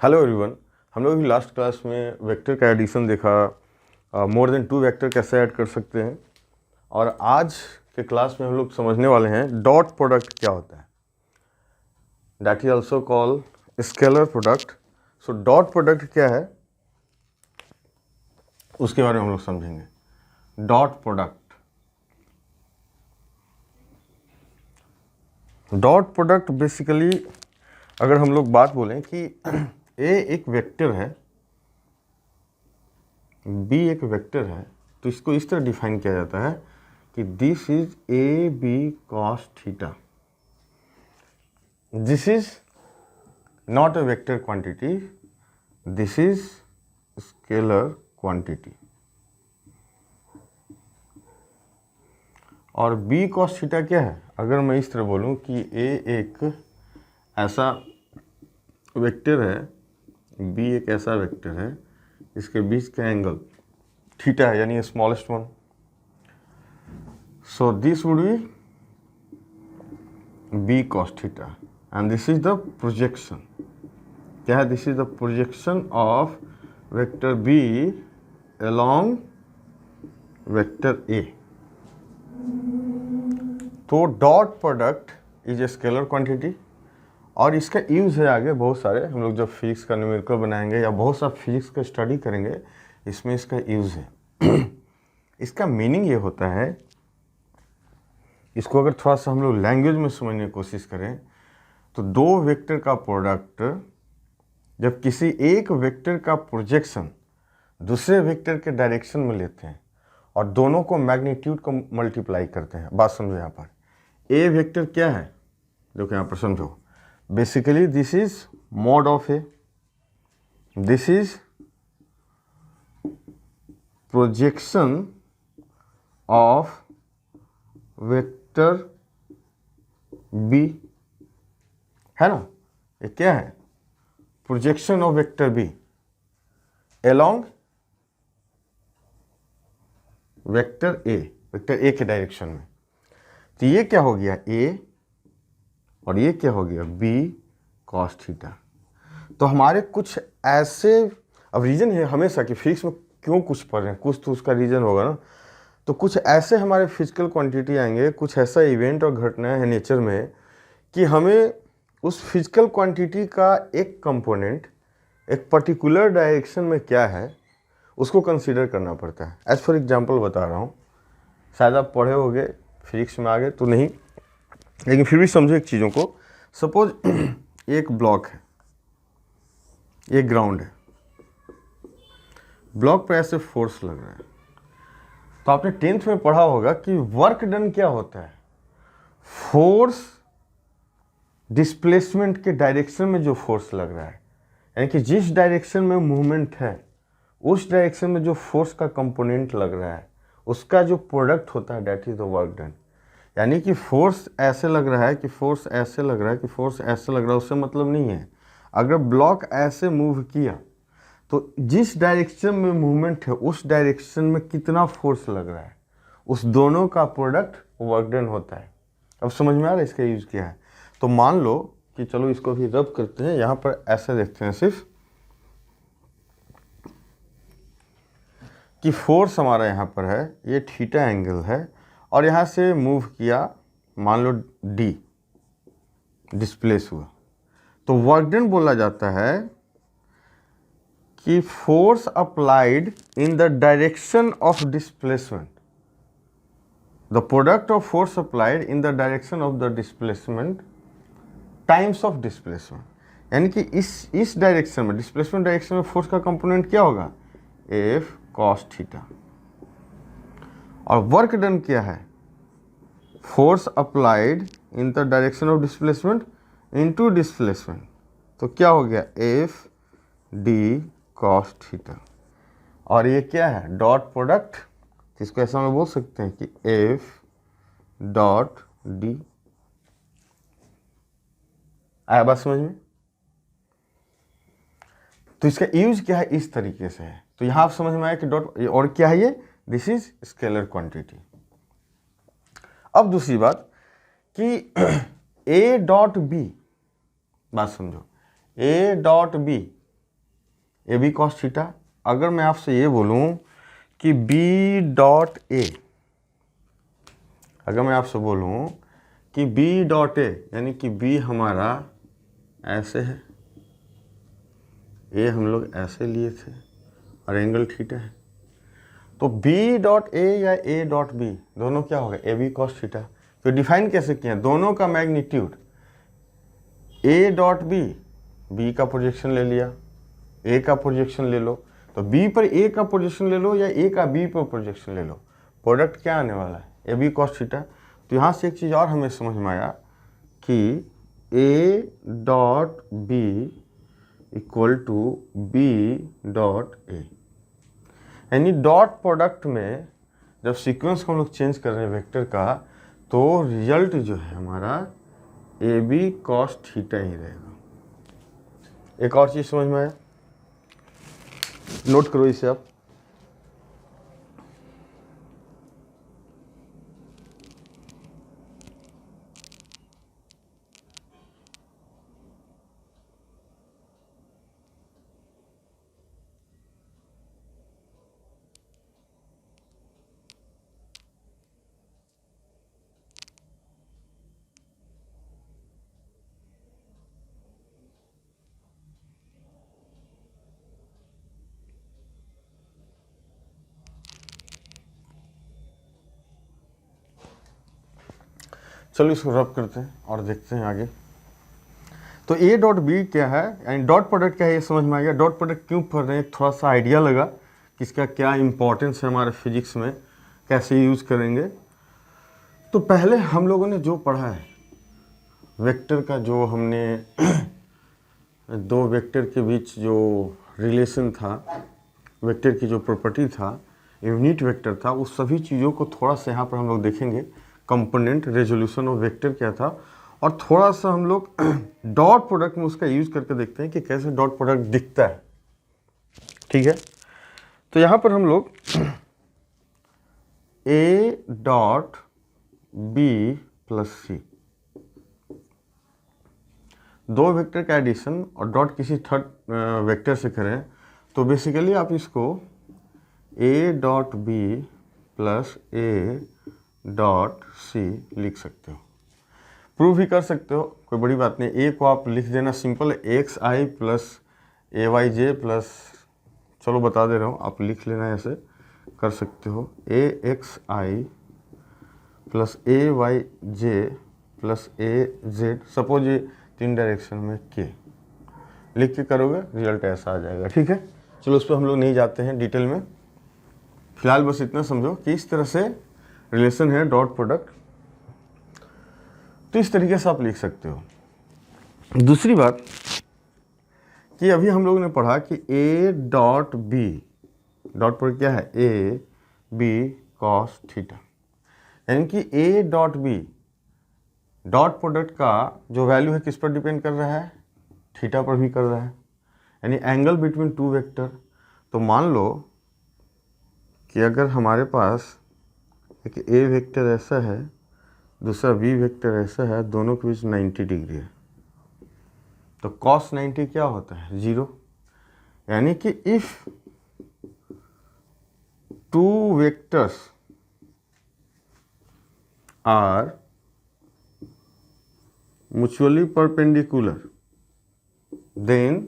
Hello everyone. हम लोग last class में वेक्टर का एडिशन देखा, मोर देन 2 वेक्टर कैसे ऐड कर सकते हैं। और आज के क्लास में हम लोग समझने वाले हैं डॉट प्रोडक्ट क्या होता है, that is also call scalar product. So dot product क्या है उसके बारे में हम लोग समझेंगे। डॉट प्रोडक्ट बेसिकली अगर हम लोग बात बोलें कि ए एक वेक्टर है, बी एक वेक्टर है, तो इसको इस तरह डिफाइन किया जाता है कि this is a b cos theta. This is not a vector quantity, this is scalar quantity. और बी कॉस थीटा क्या है? अगर मैं इस तरह बोलूं कि ए एक ऐसा वेक्टर है, बी एक ऐसा वेक्टर है, इसके बीच का एंगल थीटा है, यानी smallest one. So this would be b cos theta and this is the projection. क्या है? This is the projection of vector b along vector a. तो dot product is a scalar quantity और इसका use है आगे बहुत सारे। हम लोग जब फिजिक्स का न्यूमेरिकल बनाएंगे या बहुत सा फिजिक्स का स्टडी करेंगे, इसमें इसका यूज़ है। इसका मीनिंग ये होता है, इसको अगर थोड़ा सा हम लोग लैंग्वेज में समझने की कोशिश करें तो दो वेक्टर का प्रोडक्ट जब किसी एक वेक्टर का प्रोजेक्शन दूसरे वेक्टर के डायरेक्शन में लेते हैं और दोनों को मैग्नीट्यूड को मल्टीप्लाई करते हैं। बात समझो, यहाँ पर ए वेक्टर क्या है जो कि यहाँ पर समझो, basically this is mod of a, this is projection of vector b, है ना? ये क्या है? Projection of vector b along vector a के डायरेक्शन में। तो ये क्या हो गया? ए, और ये क्या हो गया? B cos theta. तो हमारे कुछ ऐसे, अब रीजन है हमेशा कि फिजिक्स में क्यों कुछ पढ़ रहे हैं, कुछ तो उसका रीजन होगा ना। तो कुछ ऐसे हमारे फिजिकल क्वांटिटी आएंगे, कुछ ऐसा इवेंट और घटनाएं हैं नेचर में कि हमें उस फिजिकल क्वांटिटी का एक कंपोनेंट एक पर्टिकुलर डायरेक्शन में क्या है उसको कंसीडर करना पड़ता है। एज फॉर एग्जांपल बता रहा हूँ, शायद आप पढ़े होंगे फिजिक्स में, आगे तो नहीं, लेकिन फिर भी समझो एक चीज़ों को। सपोज एक ब्लॉक है, एक ग्राउंड है, ब्लॉक पर ऐसे फोर्स लग रहा है। तो आपने 10th में पढ़ा होगा कि वर्क डन क्या होता है? फोर्स डिस्प्लेसमेंट के डायरेक्शन में जो फोर्स लग रहा है, यानी कि जिस डायरेक्शन में मूवमेंट है उस डायरेक्शन में जो फोर्स का कंपोनेंट लग रहा है उसका जो प्रोडक्ट होता है, that is the work done. यानी कि फोर्स ऐसे लग रहा है कि फोर्स ऐसे लग रहा है कि फोर्स ऐसे लग रहा है, उससे मतलब नहीं है। अगर ब्लॉक ऐसे मूव किया तो जिस डायरेक्शन में मूवमेंट है उस डायरेक्शन में कितना फोर्स लग रहा है, उस दोनों का प्रोडक्ट वर्क डन होता है। अब समझ में आ रहा है इसका यूज क्या है? तो मान लो कि चलो इसको भी रब करते हैं, यहाँ पर ऐसे देखते हैं सिर्फ कि फोर्स हमारा यहाँ पर है, ये थीटा एंगल है, और यहाँ से मूव किया, मान लो डी डिस्प्लेस हुआ, तो वर्क डन बोला जाता है कि force applied in the direction of displacement, the product of force applied in the direction of the displacement times of displacement. यानी कि इस डायरेक्शन में, डिस्प्लेसमेंट डायरेक्शन में फोर्स का कंपोनेंट क्या होगा? F cos theta. और वर्क डन क्या है? Force applied in the direction of displacement into displacement, तो क्या हो गया? F D cos theta. और ये क्या है? डॉट प्रोडक्ट, जिसको ऐसा में बोल सकते हैं कि एफ डॉट डी। आया बात समझ में? तो इसका यूज क्या है? इस तरीके से है। तो यहां आप समझ में आया कि डॉट, और क्या है ये? This is scalar quantity. अब दूसरी बात कि ए डॉट बी, बात समझो, a dot b a b cos theta. अगर मैं आपसे ये बोलूं कि बी डॉट ए, अगर मैं आपसे बोलूं कि बी डॉट ए, यानी कि बी हमारा ऐसे है, ए हम लोग ऐसे लिए थे और एंगल थीटा है, तो बी डॉट ए या ए डॉट बी दोनों क्या होगा, ए बी कॉस थीटा। तो डिफाइन कैसे किया, दोनों का magnitude a dot b, b का प्रोजेक्शन ले लिया, ए का प्रोजेक्शन ले लो, तो बी पर ए का प्रोजेक्शन ले लो या ए का बी पर प्रोजेक्शन ले लो, प्रोडक्ट क्या आने वाला है, ए बी कॉस थीटा। तो यहाँ से एक चीज़ और हमें समझ में आया कि a dot b equal to b dot a, यानी डॉट प्रोडक्ट में जब सीक्वेंस को हम लोग चेंज कर रहे हैं वेक्टर का, तो रिजल्ट जो है हमारा ए बी कॉस थीटा ही रहेगा। एक और चीज़ समझ में आया, नोट करो इसे आप। चलो इसको रब करते हैं और देखते हैं आगे। तो ए डॉट बी क्या है, यानी डॉट प्रोडक्ट क्या है, ये समझ में आ गया। डॉट प्रोडक्ट क्यों पढ़ रहे हैं, थोड़ा सा आइडिया लगा कि इसका क्या इंपॉर्टेंस है हमारे फिजिक्स में, कैसे यूज़ करेंगे। तो पहले हम लोगों ने जो पढ़ा है वेक्टर का, जो हमने दो वेक्टर के बीच जो रिलेशन था, वेक्टर की जो प्रॉपर्टी था, यूनिट वेक्टर था, उस सभी चीज़ों को थोड़ा सा यहाँ पर हम लोग देखेंगे। कंपोनेंट, रेजोल्यूशन ऑफ वेक्टर क्या था, और थोड़ा सा हम लोग डॉट प्रोडक्ट में उसका यूज़ करके देखते हैं कि कैसे डॉट प्रोडक्ट दिखता है। ठीक है, तो यहाँ पर हम लोग ए डॉट बी प्लस सी, दो वेक्टर का एडिशन और डॉट किसी थर्ड वेक्टर से करें, तो बेसिकली आप इसको a dot b plus a dot c लिख सकते हो। प्रूव भी कर सकते हो, कोई बड़ी बात नहीं। ए को आप लिख देना सिंपल, एक्स आई प्लस ए वाई जे प्लस, चलो बता दे रहा हूँ, आप लिख लेना, ऐसे कर सकते हो, ए एक्स आई प्लस ए वाई जे प्लस ए जेड, सपोज ये तीन डायरेक्शन में के लिख के करोगे, रिजल्ट ऐसा आ जाएगा। ठीक है, चलो उस पर हम लोग नहीं जाते हैं डिटेल में, फिलहाल बस इतना समझो कि इस तरह से रिलेशन है डॉट प्रोडक्ट, तो इस तरीके से आप लिख सकते हो। दूसरी बात कि अभी हम लोगों ने पढ़ा कि a dot b, dot product क्या है, ए बी कॉस थीटा, यानी कि a dot b dot product का जो वैल्यू है किस पर डिपेंड कर रहा है, थीटा पर भी कर रहा है, यानी एंगल बिटवीन टू वेक्टर। तो मान लो कि अगर हमारे पास एक ए वेक्टर ऐसा है, दूसरा बी वेक्टर ऐसा है, दोनों के बीच 90 डिग्री है, तो cos 90 क्या होता है, 0। यानी कि if two vectors are mutually perpendicular, then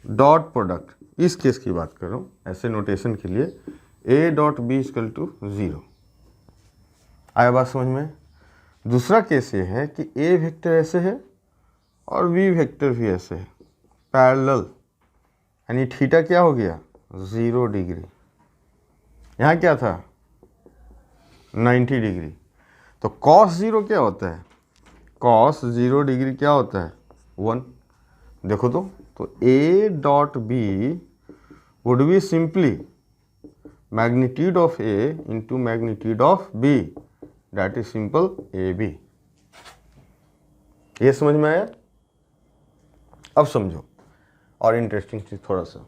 dot product, इस केस की बात कर रहा हूँ ऐसे नोटेशन के लिए, a dot b equal to 0। आया बात समझ में। दूसरा केस ये है कि ए वेक्टर ऐसे है और बी वेक्टर भी ऐसे है, पैरेलल, यानी थीटा क्या हो गया, 0 डिग्री। यहाँ क्या था, 90 डिग्री। तो cos 0 क्या होता है, cos 0 डिग्री क्या होता है, 1। देखो तो a dot b would be simply magnitude of a into magnitude of b, that is simple a b. ये समझ में आया। अब समझो और इंटरेस्टिंग चीज थोड़ा सा,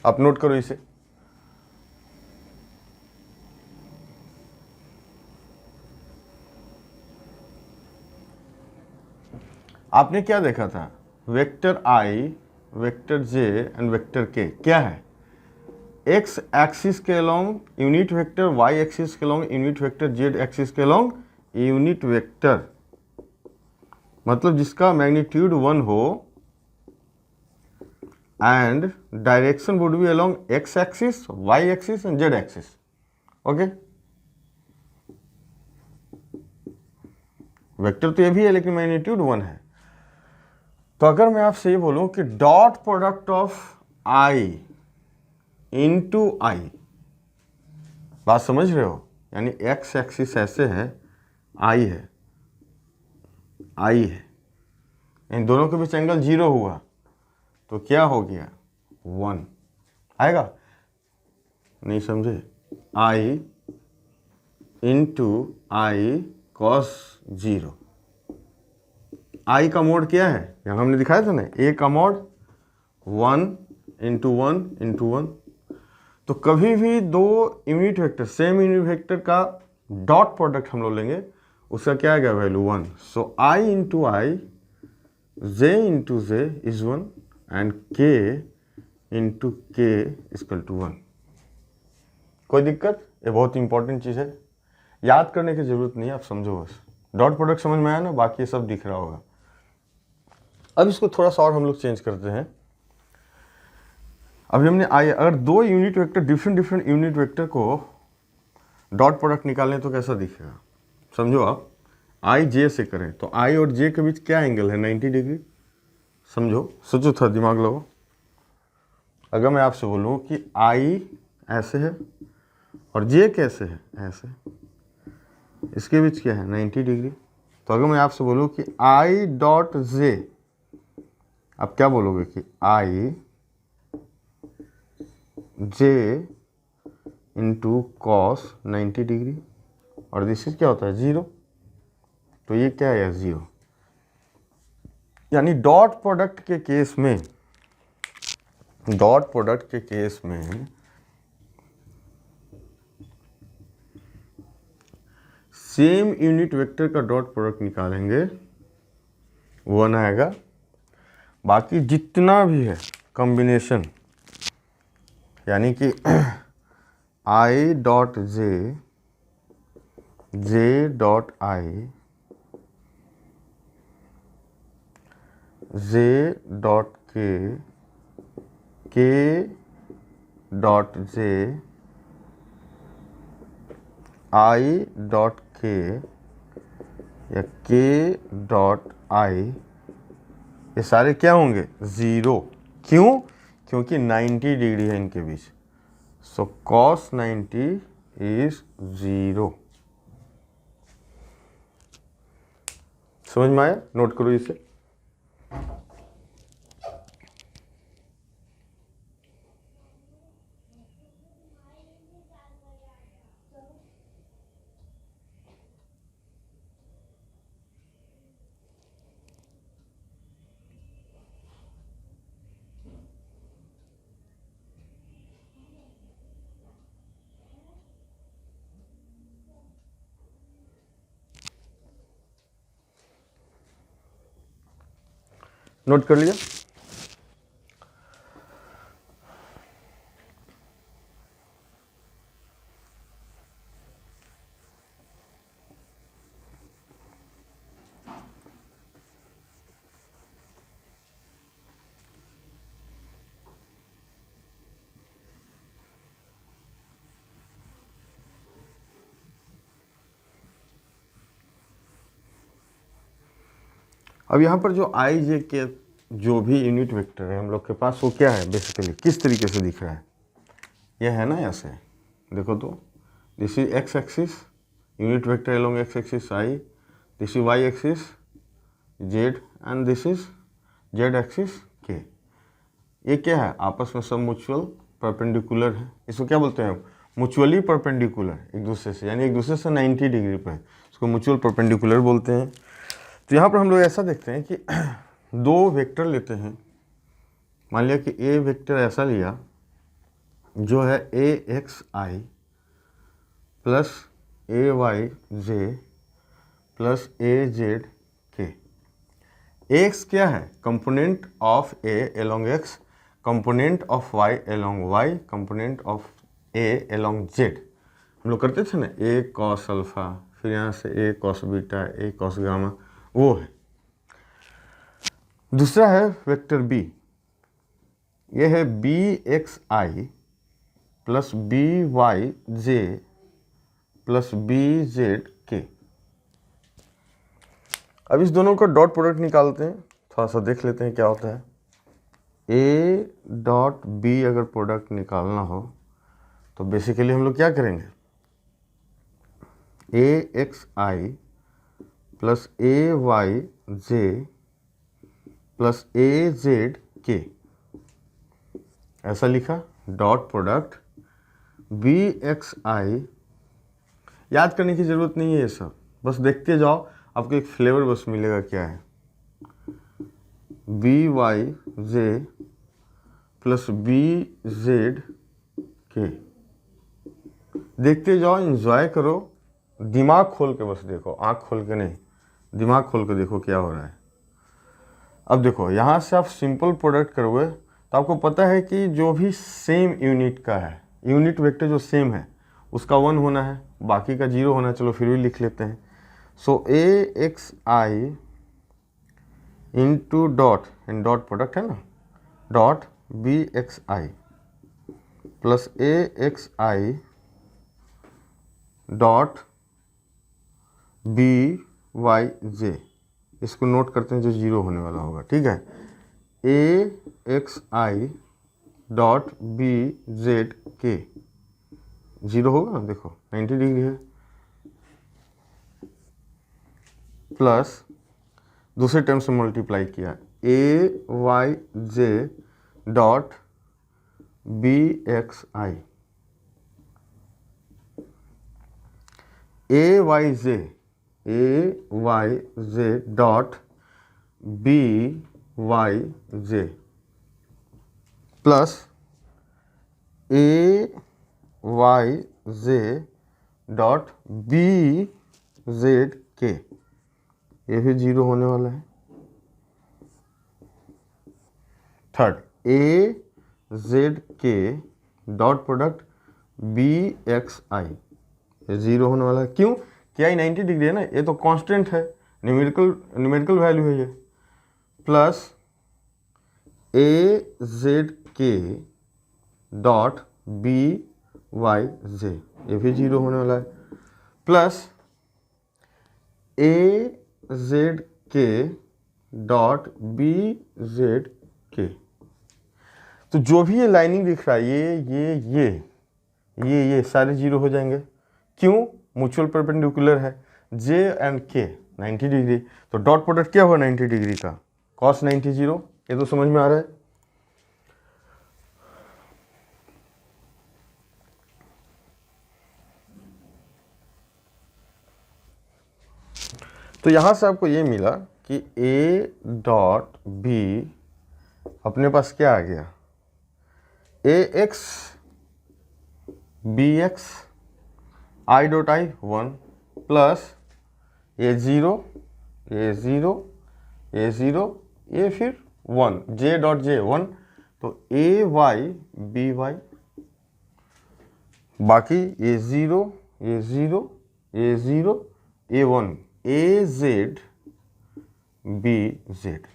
आप नोट करो इसे। आपने क्या देखा था, vector i vector j and vector k क्या है? एक्स एक्सिस के along unit vector, y axis के along unit vector, z axis के अलोंग यूनिट वेक्टर, मतलब जिसका मैग्नीट्यूड 1 हो and direction would be along x axis, y axis and z axis. Okay, vector तो ये भी है लेकिन मैग्नीट्यूड 1 है। तो अगर मैं आपसे ये बोलूं कि dot product of i into i, बात समझ रहे हो? यानी एक्स एक्सिस ऐसे है, आई है, आई है, इन दोनों के बीच एंगल 0 हुआ तो क्या हो गया? 1 आएगा। नहीं समझे? आई इंटू आई कॉस 0। आई का मोड क्या है? यहाँ हमने दिखाया था ना, ए का मोड 1 इंटू 1 इंटू 1। तो कभी भी दो unit vector, same unit vector का डॉट प्रोडक्ट हम लोग लेंगे, उसका क्या आएगा? Value 1। So I into I, J into J is 1 and के इंटू के इक्वल टू 1। कोई दिक्कत? ये बहुत इंपॉर्टेंट चीज़ है, याद करने की जरूरत नहीं है, आप समझो बस। डॉट प्रोडक्ट समझ में आया ना, बाकी ये सब दिख रहा होगा। अब इसको थोड़ा सा और हम लोग चेंज करते हैं। अभी हमने आई, अगर दो unit vector, different unit vector co dot product निकालें तो कैसा दिखेगा? समझो आप, आई जे से करें तो आई और जे के बीच क्या एंगल है? 90 डिग्री। समझो, सोचो था, दिमाग लगाओ। अगर मैं आपसे बोलूँ कि आई ऐसे है और जे कैसे है? ऐसे, इसके बीच क्या है? 90 डिग्री। तो अगर मैं आपसे बोलूँ कि आई डॉट जे, आप क्या बोलोगे? कि आई जे इंटू कॉस 90 डिग्री, और दिस इज क्या होता है? 0। तो ये क्या है? 0। यानी डॉट प्रोडक्ट के केस में, डॉट प्रोडक्ट के केस में सेम यूनिट वेक्टर का डॉट प्रोडक्ट निकालेंगे 1 आएगा। बाकी जितना भी है कॉम्बिनेशन, यानी कि I dot J, J dot I, J dot के डॉट जे, आई डॉट के या के डॉट आई, ये सारे क्या होंगे? 0। क्यों? क्योंकि 90 डिग्री है इनके बीच। So cos 90 is 0। समझ में आया? नोट करो इसे। नोट कर लिया? अब यहाँ पर जो आई जे के जो भी यूनिट वेक्टर है हम लोग के पास, वो क्या है बेसिकली, किस तरीके से दिख रहा है? ये है ना, ऐसे देखो तो, this is x axis, unit vector along x axis i, this is y axis z and this is z axis k. ये क्या है? आपस में सब म्यूचुअल परपेंडिकुलर है। इसको क्या बोलते हैं? म्यूचुअली परपेंडिकुलर एक दूसरे से, यानी एक दूसरे से 90 डिग्री पर, इसको म्यूचुअल परपेंडिकुलर बोलते हैं। तो यहाँ पर हम लोग ऐसा देखते हैं कि दो वेक्टर लेते हैं। मान लिया कि ए वेक्टर ऐसा लिया जो है ए एक्स आई प्लस ए वाई जे प्लस ए जेड के। एक्स क्या है, component of A along X, component of Y along Y, component of A along Z. हम लोग करते थे ना, ए कॉस अल्फा, फिर यहाँ से ए कॉस बीटा, ए कॉस गामा, वो है। दूसरा है वेक्टर बी, ये है बी एक्स आई प्लस बी वाई जे प्लस बी जेड के। अब इस दोनों का डॉट प्रोडक्ट निकालते हैं, थोड़ा सा देख लेते हैं क्या होता है। ए डॉट बी अगर प्रोडक्ट निकालना हो तो बेसिकली हम लोग क्या करेंगे, ए एक्स आई प्लस ए वाई जे प्लस ए जेड के, ऐसा लिखा। डॉट प्रोडक्ट बी एक्स आई, याद करने की ज़रूरत नहीं है ये सब, बस देखते जाओ, आपको एक फ्लेवर बस मिलेगा क्या है। बी वाई जे प्लस बी जेड के, देखते जाओ, एंजॉय करो, दिमाग खोल के बस देखो, आँख खोल के नहीं, दिमाग खोल के देखो क्या हो रहा है। अब देखो यहाँ से आप सिंपल प्रोडक्ट करोगे तो आपको पता है कि जो भी सेम यूनिट का है, यूनिट वेक्टर जो सेम है उसका 1 होना है, बाकी का 0 होना है। चलो फिर भी लिख लेते हैं। So a x i into dot, इन डॉट प्रोडक्ट है ना, dot b x I plus a x i dot b y j, इसको नोट करते हैं जो 0 होने वाला होगा, ठीक है। ए x i dot b z के 0 होगा, देखो 90 डिग्री है, प्लस दूसरे टर्म से मल्टीप्लाई किया, a Y j dot b x i, a Y j dot b y J plus A Y j dot b z k, ये भी 0 होने वाला है। Third, a Z k dot product b x i, ये 0 होने वाला है। क्यों? क्या ये 90 डिग्री है ना, ये तो कांस्टेंट है, न्यूमेरिकल वैल्यू है ये, प्लस ए Z k dot b y जे, ये भी 0 होने वाला है, प्लस ए Z k dot b z के। तो जो भी ये लाइनिंग दिख रहा है, ये सारे 0 हो जाएंगे। क्यों? म्यूचुअल परपेंडिकुलर है, जे एंड के 90 डिग्री, तो डॉट प्रोडक्ट क्या हुआ 90 डिग्री का, cos 90 0, ये तो समझ में आ रहा है। तो यहां से आपको ये मिला कि ए डॉट बी अपने पास क्या आ गया, a x b x i dot i 1 plus a 0 a 0 a 0 a फिर 1 जे डॉट जे 1, तो ए वाई बी वाई, बाकी ए 0 a 0 a 0 A 1 A Z B Z.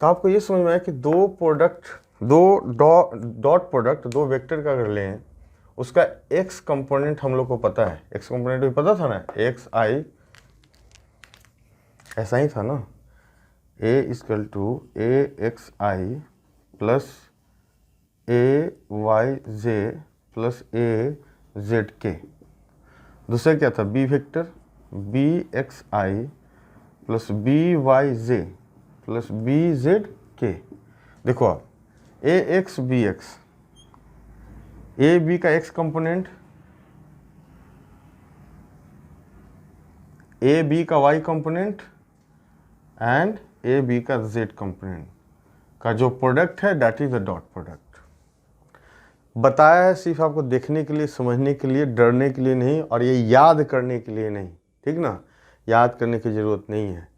तो आपको ये समझ में आया कि दो डॉट प्रोडक्ट दो वेक्टर का अगर लें, उसका एक्स कंपोनेंट हम लोग को पता है, एक्स कंपोनेंट भी पता था ना, एक्स आई ऐसा ही था ना, a equal to a x I plus A Y J plus A Z k. दूसरा क्या था, बी वेक्टर बी एक्स आई प्लस बी वाई जे प्लस बी जेड के। देखो आप, a x b x, a b का x component, a b का y component and a b का z component का जो प्रोडक्ट है that is the dot product. बताया है सिर्फ आपको देखने के लिए, समझने के लिए, डरने के लिए नहीं, और ये याद करने के लिए नहीं, ठीक ना, याद करने की ज़रूरत नहीं है।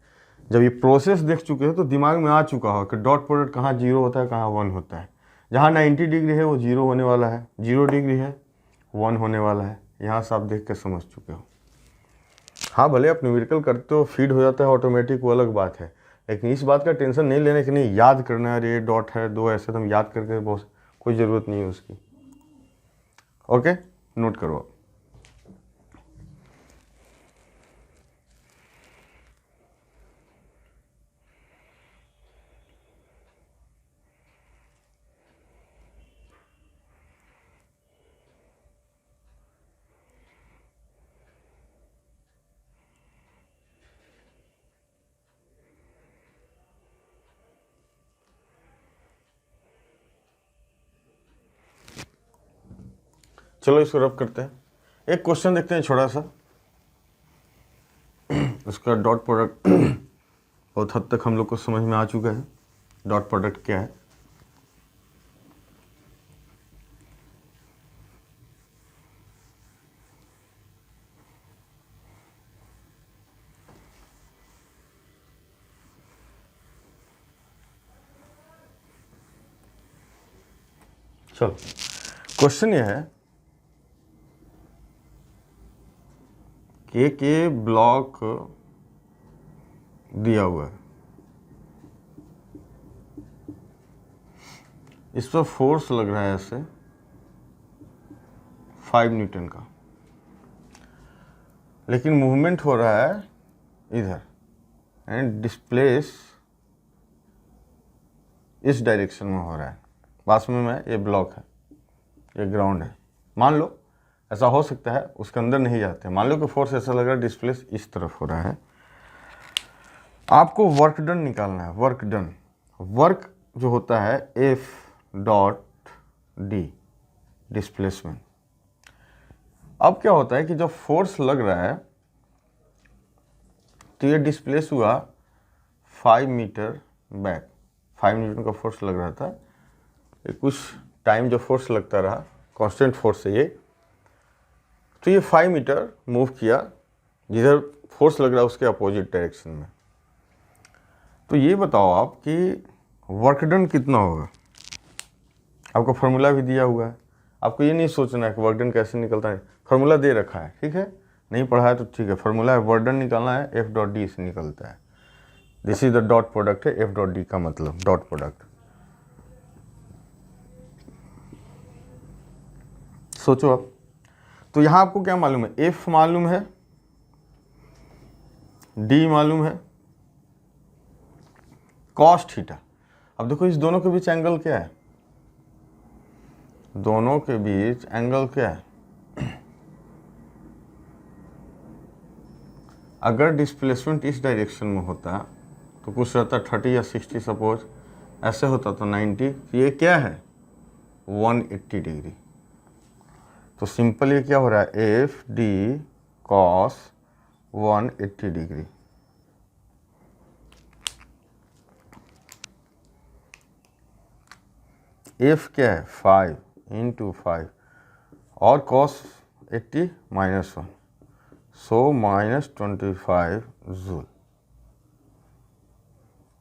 जब ये प्रोसेस देख चुके हो तो दिमाग में आ चुका हो कि डॉट प्रोडक्ट कहाँ 0 होता है, कहाँ 1 होता है। जहाँ 90 डिग्री है वो 0 होने वाला है, 0 डिग्री है 1 होने वाला है। यहाँ से आप देख के समझ चुके हो। हाँ, भले आप न्यूमेरिकल करते हो फीड हो जाता है ऑटोमेटिक, वो अलग बात है, लेकिन इस बात का टेंशन नहीं लेने कि नहीं याद करना है, अरे डॉट है 2 ऐसे तो हम याद करके बहुत कोई ज़रूरत नहीं है उसकी। ओके, नोट करो आप। चलो इसको रब करते हैं। एक क्वेश्चन देखते हैं छोटा सा, उसका डॉट प्रोडक्ट बहुत हद तक हम लोग को समझ में आ चुका है डॉट प्रोडक्ट क्या है। चलो क्वेश्चन ये है कि एक ब्लॉक दिया हुआ है, इस पर फोर्स लग रहा है ऐसे 5 न्यूटन का, लेकिन मूवमेंट हो रहा है इधर एंड डिस्प्लेस इस डायरेक्शन में हो रहा है। पास में ये ब्लॉक है, ये ग्राउंड है। मान लो ऐसा हो सकता है, उसके अंदर नहीं जाते, मान लो कि फोर्स ऐसा लग रहा है डिस्प्लेस इस तरफ हो रहा है। आपको वर्क डन निकालना है। वर्क डन, वर्क जो होता है एफ डॉट डी, डिस्प्लेसमेंट। अब क्या होता है कि जब फोर्स लग रहा है तो ये डिस्प्लेस हुआ 5 मीटर बैक। 5 न्यूटन का फोर्स लग रहा था, ये कुछ टाइम जो फोर्स लगता रहा कांस्टेंट फोर्स से ये, तो ये 5 मीटर मूव किया जिधर फोर्स लग रहा है उसके अपोजिट डायरेक्शन में। तो ये बताओ आप कि वर्क डन कितना होगा। आपको फार्मूला भी दिया हुआ है, आपको ये नहीं सोचना है कि वर्क डन कैसे निकलता है, फार्मूला दे रखा है, ठीक है। नहीं पढ़ा है तो ठीक है, फार्मूला है, वर्क डन निकालना है, एफ डॉट डी से निकलता है। This is the dot product है, एफ डॉट डी का मतलब डॉट प्रोडक्ट। सोचो आप, तो यहाँ आपको क्या मालूम है, एफ मालूम है, डी मालूम है, कॉस थीटा। अब देखो इस दोनों के बीच एंगल क्या है, दोनों के बीच एंगल क्या है। अगर डिस्प्लेसमेंट इस डायरेक्शन में होता तो कुछ रहता 30 या 60, सपोज ऐसे होता तो 90, ये क्या है 180 डिग्री। तो सिंपल ये क्या हो रहा है, F D cos 180 degree. F क्या है 5 इंटू 5 और कॉस 80 -1, सो -25 जूल।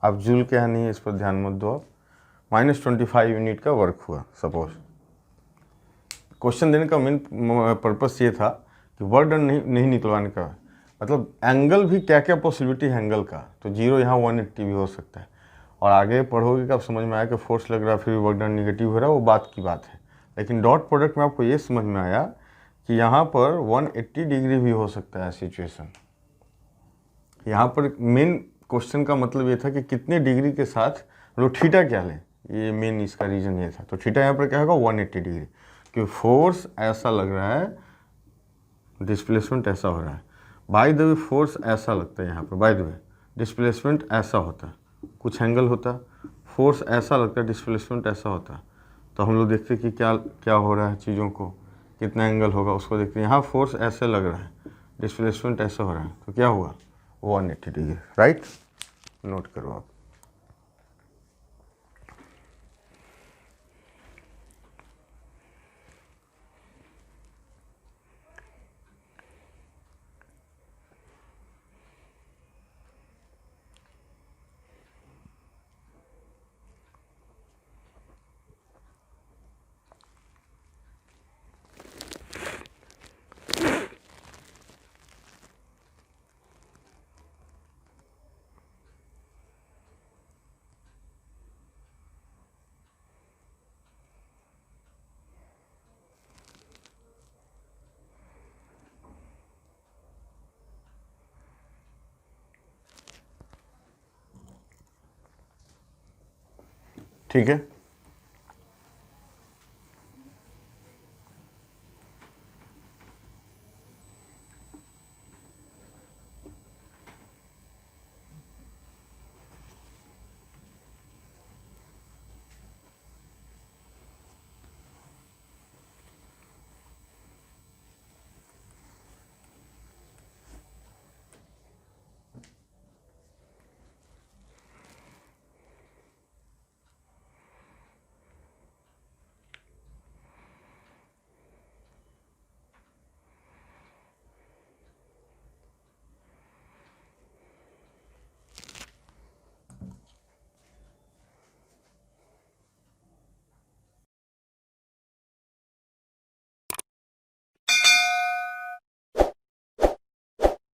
अब जूल क्या नहीं है इस पर ध्यान मत दो आप, -25 यूनिट का वर्क हुआ। सपोज क्वेश्चन देने का मेन पर्पस ये था कि वर्क डन नहीं निकलवाने का, मतलब एंगल भी क्या क्या पॉसिबिलिटी है एंगल का, तो 0 यहाँ 180 भी हो सकता है। और आगे पढ़ोगे कि आप समझ में आया कि फोर्स लग रहा है फिर भी वर्क डन निगेटिव हो रहा है, वो बात की बात है। लेकिन डॉट प्रोडक्ट में आपको ये समझ में आया कि यहाँ पर 180 डिग्री भी हो सकता है सिचुएशन। यहाँ पर मेन क्वेश्चन का मतलब ये था कि कितने डिग्री के साथ लोग थीटा क्या लें, ये मेन इसका रीज़न ये था। तो थीटा यहाँ पर क्या होगा 180 डिग्री, क्योंकि फोर्स ऐसा लग रहा है, डिस्प्लेसमेंट ऐसा हो रहा है। बाय द वे फोर्स ऐसा लगता है यहाँ पर, बाय द वे डिस्प्लेसमेंट ऐसा होता है, कुछ एंगल होता, फोर्स ऐसा लगता है, डिस्प्लेसमेंट ऐसा होता। तो हम लोग देखते कि क्या क्या हो रहा है चीज़ों को, कितना एंगल होगा उसको देखते हैं। यहाँ फोर्स ऐसे लग रहा है, डिस्प्लेसमेंट ऐसा हो रहा है, तो क्या हुआ 180 डिग्री, राइट। नोट करो आप। ठीक है।